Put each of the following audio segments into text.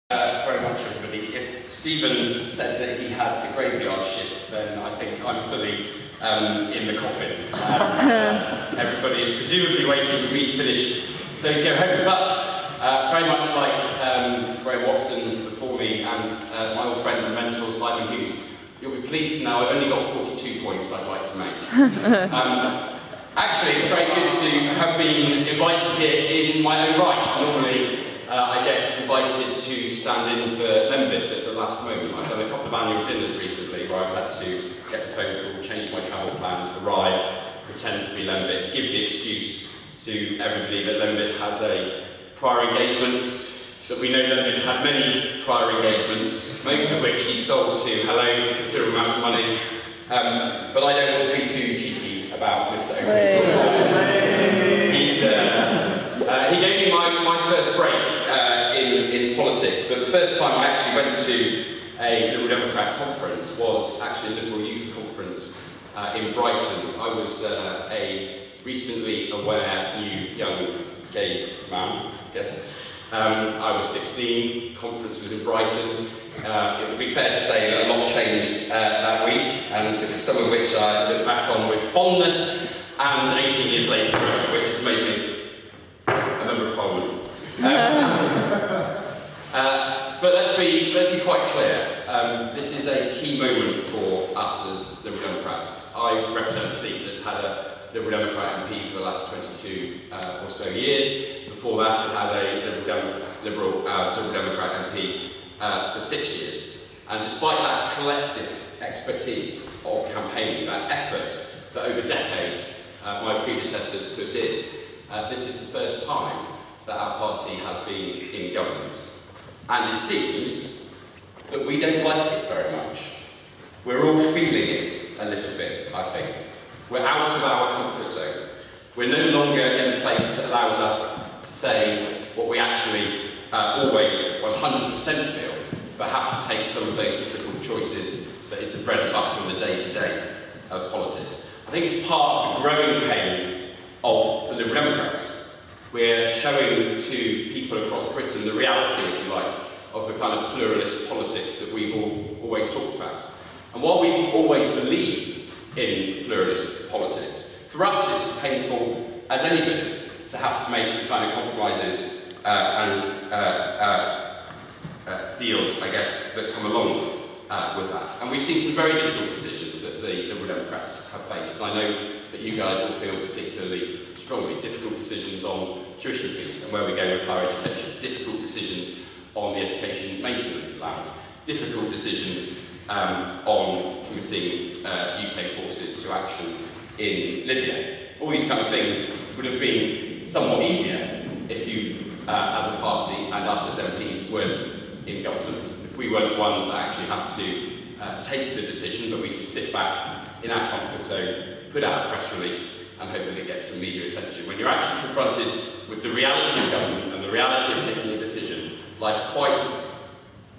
Very much, everybody. If Stephen said that he had the graveyard shift, then I think I'm fully in the coffin. Everybody is presumably waiting for me to finish, so you go home. But very much like Graham Watson before me and my old friend and mentor Simon Hughes, you'll be pleased to know I've only got 42 points I'd like to make. Actually, it's very good to have been invited here in my own right. Normally, I get invited to stand in for Lembit at the last moment. I've done a couple of annual dinners recently where I've had to get the phone call, change my travel plans, arrive, pretend to be Lembit, give the excuse to everybody that Lembit has a prior engagement, that we know Lembit's had many prior engagements, most of which he sold to Hello for considerable amounts of money. But I don't want to be too cheeky about Mr. Oakley. He gave me my first break in politics, but the first time I actually went to a Liberal Democrat conference was actually a Liberal Youth Conference in Brighton. I was a recently aware new young gay man, I guess. I was 16, conference was in Brighton. It would be fair to say that a lot changed that week, and some of which I look back on with fondness, and 18 years later, the rest of which has made me a Member of Parliament. But let's be quite clear. This is a key moment for us as Liberal Democrats. I represent a seat that's had a Liberal Democrat MP for the last 22 or so years. Before that, it had a Liberal Democrat MP for 6 years. And despite that collective expertise of campaigning, that effort that over decades my predecessors put in, this is the first time that our party has been in government. And it seems that we don't like it very much. We're all feeling it a little bit, I think. We're out of our comfort zone. We're no longer in a place that allows us to say what we actually always 100% feel, but have to take some of those difficult choices that is the bread and butter of the day-to-day of politics. I think it's part of the growing pains of the Liberal Democrats. We're showing to people across Britain the reality, if you like, of the kind of pluralist politics that we've always talked about. And while we've always believed in pluralist politics, for us it's as painful as anybody to have to make the kind of compromises and deals, I guess, that come along with that. And we've seen some very difficult decisions that the Liberal Democrats have faced. I know that you guys will feel particularly strongly difficult decisions on tuition fees and where we go with higher education, difficult decisions on the education maintenance allowance, difficult decisions on committing UK forces to action in Libya. All these kind of things would have been somewhat easier if you, as a party and us as MPs, weren't in government. If we weren't the ones that actually have to take the decision, but we could sit back in our comfort zone, put out a press release, and hope that it gets some media attention. When you're actually confronted with the reality of government and the reality of taking a decision, life's quite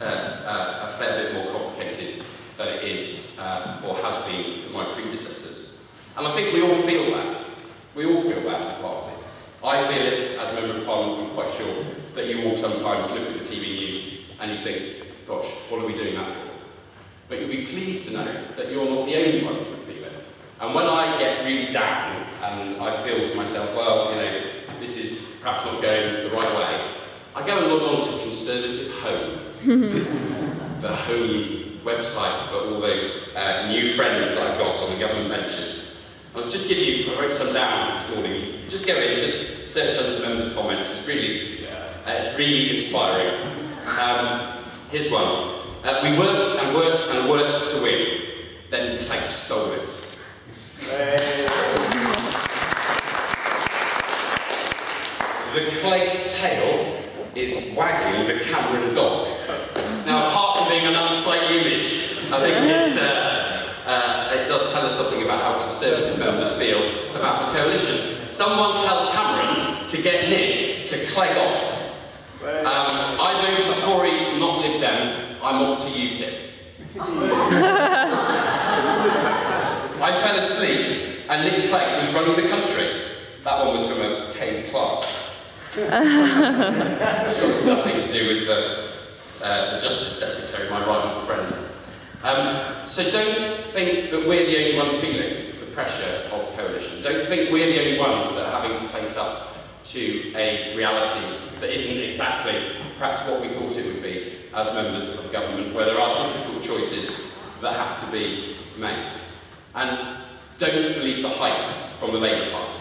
a fair bit more complicated than it is or has been for my predecessors. And I think we all feel that. We all feel that as a party. I feel it as a Member of Parliament. I'm quite sure that you all sometimes look at the TV news and you think, gosh, what are we doing that for? But you'll be pleased to know that you're not the only ones who feel it. And when I get really down and I feel to myself, well, you know, this is perhaps not going the right way, I go and log on to Conservative Home, the home website for all those new friends that I've got on the government benches. I'll just give you, I wrote some down this morning, just go in, just search under the members' comments, it's really inspiring. Here's one. We worked and worked and worked to win, then Clegg stole it. The Clegg tail is wagging the Cameron dog. Now, apart from being an unsightly image, I think it does tell us something about how Conservative members feel about the coalition. Someone tell Cameron to get Nick to Clegg off. I voted Tory, not Lib Dem. I'm off to UKIP. I fell asleep and Nick Clegg was running the country. That one was from a Kay Clark. I'm sure it's nothing to do with the Justice Secretary, my right friend. So don't think that we're the only ones feeling the pressure of coalition. Don't think we're the only ones that are having to face up to a reality that isn't exactly perhaps what we thought it would be as members of government, where there are difficult choices that have to be made. And don't believe the hype from the Labour Party.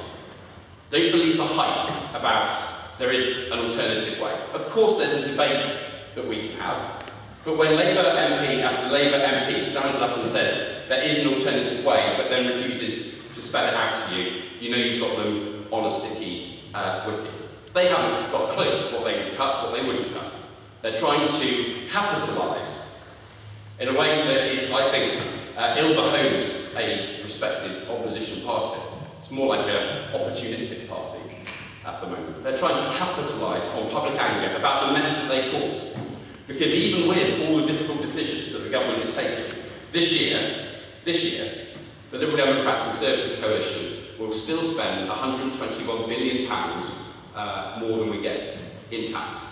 Don't believe the hype about there is an alternative way. Of course there's a debate that we can have, but when Labour MP after Labour MP stands up and says there is an alternative way, but then refuses to spell it out to you, you know you've got them on a sticky wicket. They haven't got a clue what they would cut, what they wouldn't cut. They're trying to capitalise in a way that is, I think, ill behoves a respected opposition party. It's more like an opportunistic party at the moment. They're trying to capitalise on public anger about the mess that they caused. Because even with all the difficult decisions that the government is taking, this year, the Liberal Democrat Conservative coalition will still spend £121 billion more than we get in tax.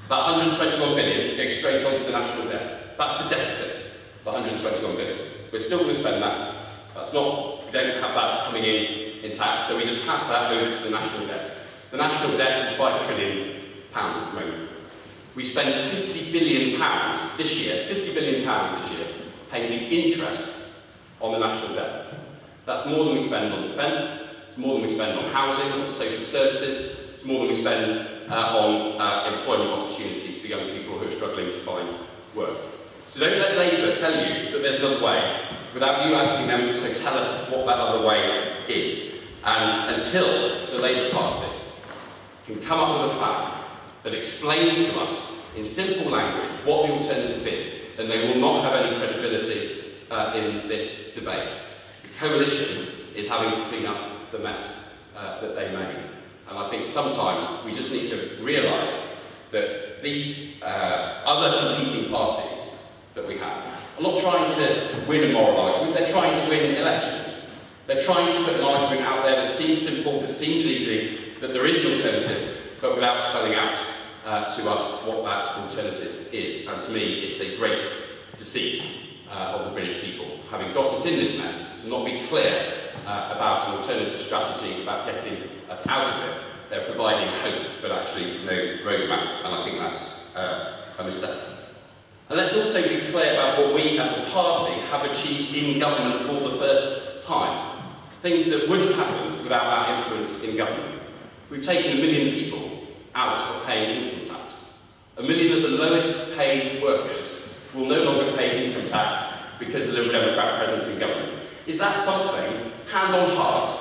That 121 billion goes straight onto the national debt. That's the deficit, the 121 billion. We're still going to spend that. That's not, we don't have that coming in tax, so we just pass that over to the national debt. The national debt is £5 trillion at the moment. We spend £50 billion this year, £50 billion this year, paying the interest on the national debt. That's more than we spend on defence, it's more than we spend on housing, on social services, it's more than we spend on employment opportunities for young people who are struggling to find work. So don't let Labour tell you that there's another way without you asking them to tell us what that other way is. And until the Labour Party can come up with a plan that explains to us in simple language what the alternative is, then they will not have any credibility in this debate. The coalition is having to clean up the mess that they made. And I think sometimes we just need to realise that these other competing parties that we have are not trying to win a moral argument, they're trying to win elections. They're trying to put an argument out there that seems simple, that seems easy, that there is an alternative, but without spelling out to us what that alternative is. And to me, it's a great deceit of the British people, having got us in this mess, to not be clear about an alternative strategy, about getting us out of it. They're providing hope, but actually no roadmap, and I think that's a mistake. And let's also be clear about what we as a party have achieved in government for the first time. Things that wouldn't happen without our influence in government. We've taken 1 million people out of paying income tax. 1 million of the lowest paid workers will no longer pay income tax because of the Liberal Democrat presence in government. Is that something, hand on heart,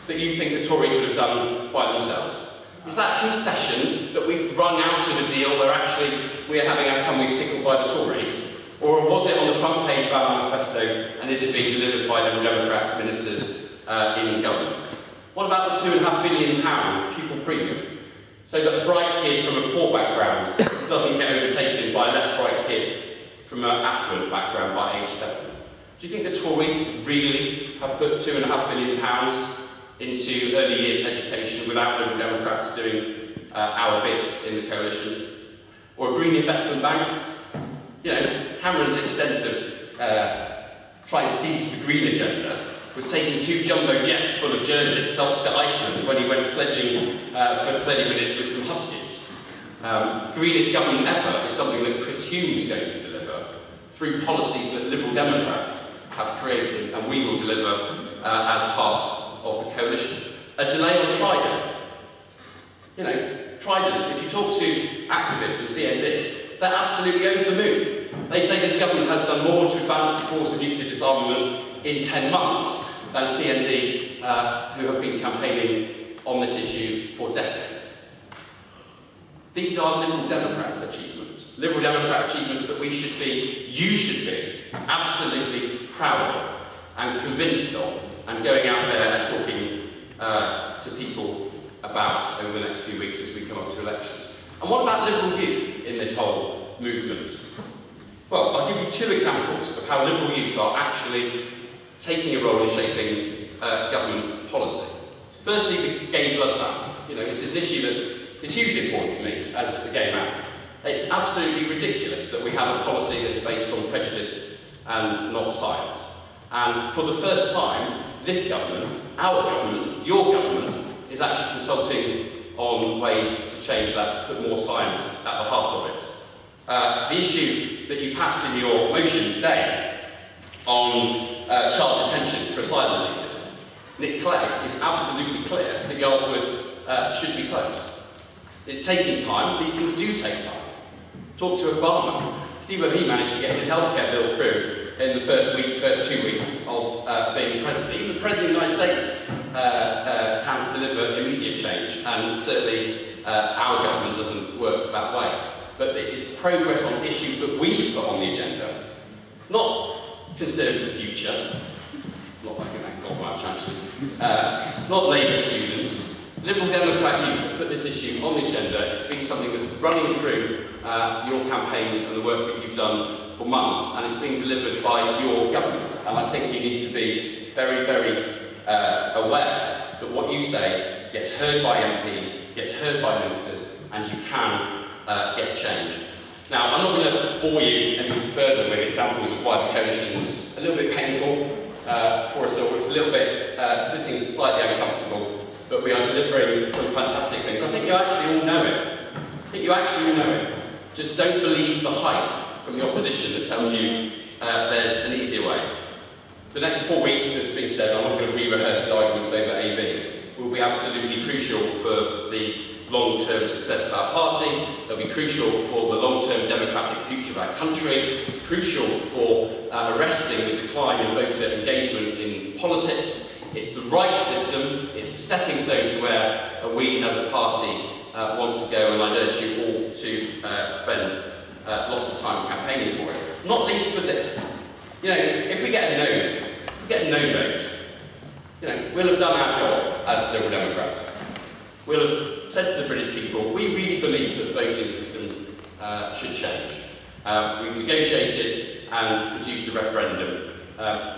that you think the Tories would have done by themselves? Is that a concession that we've run out of a deal where actually we're having our tummies tickled by the Tories? Or was it on the front page of our manifesto and is it being delivered by Liberal Democrat ministers in government? What about the £2.5 billion pupil premium? So that a bright kid from a poor background doesn't get overtaken by a less bright kid from an affluent background by age 7. Do you think the Tories really have put £2.5 billion into early years education without Liberal Democrats doing our bit in the coalition? Or a green investment bank? You know, Cameron's extent of trying to seize the green agenda was taking 2 jumbo jets full of journalists off to Iceland when he went sledging for 30 minutes with some huskies. The greenest government ever is something that Chris Hume's going to deliver through policies that Liberal Democrats have created and we will deliver as part of the coalition. A delay on Trident. You know, Trident, if you talk to activists and CND, they're absolutely over the moon. They say this government has done more to advance the cause of nuclear disarmament in 10 months than CND, who have been campaigning on this issue for decades. These are Liberal Democrat achievements. Liberal Democrat achievements that we should be, you should be, absolutely proud of and convinced of, and going out there and talking to people about over the next few weeks as we come up to elections. And what about Liberal youth in this whole movement? Well, I'll give you 2 examples of how Liberal youth are actually taking a role in shaping government policy. Firstly, the gay blood ban. You know, this is an issue that is hugely important to me as a gay man. It's absolutely ridiculous that we have a policy that's based on prejudice and not science. And for the first time, this government, our government, your government, is actually consulting on ways to change that, to put more science at the heart of it. The issue that you passed in your motion today on child detention for asylum seekers, Nick Clegg is absolutely clear that Yardswood should be closed. It's taking time. These things do take time. Talk to Obama. See whether he managed to get his healthcare bill through in the first 2 weeks of being president. Even the President of the United States can't deliver immediate change, and certainly our government doesn't work that way. But it is progress on issues that we put on the agenda, not Conservative Future, not like an got much actually, not Labour students. Liberal Democrat youth have put this issue on the agenda. It's been something that's running through your campaigns and the work that you've done for months, and it's being delivered by your government. And I think you need to be very, very aware that what you say gets heard by MPs, gets heard by ministers, and you can get change. Now, I'm not going to bore you any further with examples of why the coalition's a little bit painful for us all. It's a little bit sitting slightly uncomfortable. But we are delivering some fantastic things. I think you actually all know it. Just don't believe the hype from the opposition that tells you there's an easier way. The next 4 weeks, as has been said, I'm not going to re-rehearse the arguments over AV, will be absolutely crucial for the long-term success of our party. They'll be crucial for the long-term democratic future of our country, crucial for arresting the decline in voter engagement in politics. It's the right system, it's a stepping stone to where we as a party want to go, and I'd urge you all to spend lots of time campaigning for it. Not least for this. You know, if we get a no vote, you know, we'll have done our job as Liberal Democrats. We'll have said to the British people, we really believe that the voting system should change. We've negotiated and produced a referendum.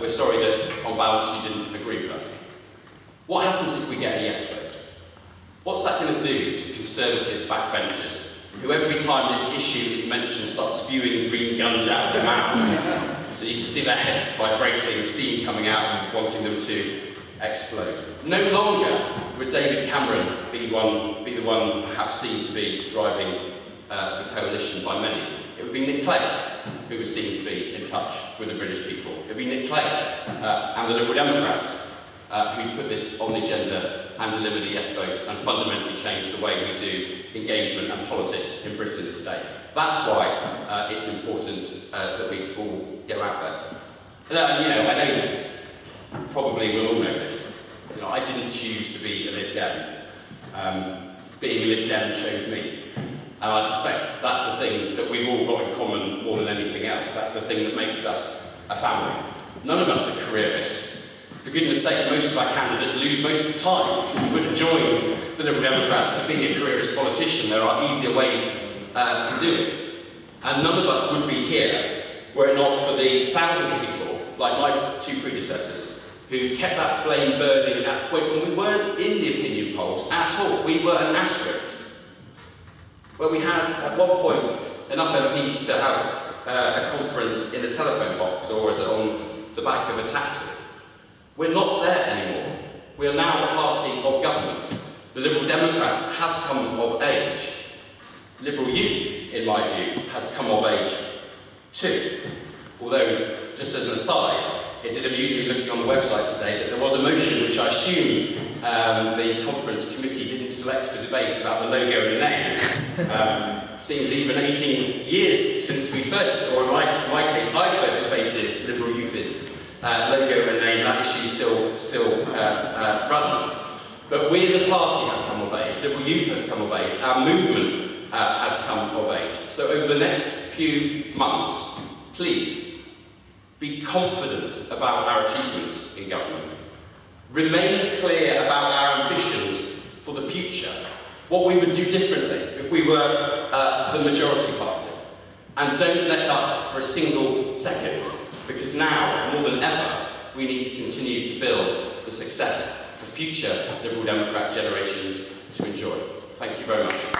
We're sorry that, on balance, you didn't agree with us. What happens if we get a yes vote? What's that going to do to Conservative backbenchers, who every time this issue is mentioned start spewing green guns out of their mouths? So you can see their heads vibrating, steam coming out and wanting them to explode. No longer would David Cameron be the one perhaps seen to be driving the coalition by many. It would be Nick Clegg who was seen to be in touch with the British people. It would be Nick Clegg and the Liberal Democrats who put this on the agenda and delivered a yes vote and fundamentally changed the way we do engagement and politics in Britain today. That's why it's important that we all go out there. And, you know, I know probably we'll all know this. You know, I didn't choose to be a Lib Dem. Being a Lib Dem chose me. And I suspect that's the thing that we've all got in common more than anything else. That's the thing that makes us a family. None of us are careerists. For goodness sake, most of our candidates lose most of the time. You wouldn't join the Liberal Democrats to be a careerist politician. There are easier ways to do it. And none of us would be here were it not for the thousands of people, like my two predecessors, who kept that flame burning at a point when we weren't in the opinion polls at all. We were an asterisk. Where we had, at one point, enough MPs to have a conference in a telephone box or as on the back of a taxi. We're not there anymore. We are now a party of government. The Liberal Democrats have come of age. Liberal youth, in my view, has come of age too. Although, just as an aside, it did amuse me looking on the website today that there was a motion which I assume the conference committee didn't select for debate about the logo and the name. Seems even 18 years since we first, or in my case, I first debated Liberal Youth's logo and name. That issue still runs. But we as a party have come of age. Liberal Youth has come of age. Our movement has come of age. So over the next few months, please be confident about our achievements in government. Remain clear about our ambitions for the future. What we would do differently if we were the majority party. And don't let up for a single second, because now, more than ever, we need to continue to build the success for future Liberal Democrat generations to enjoy. Thank you very much.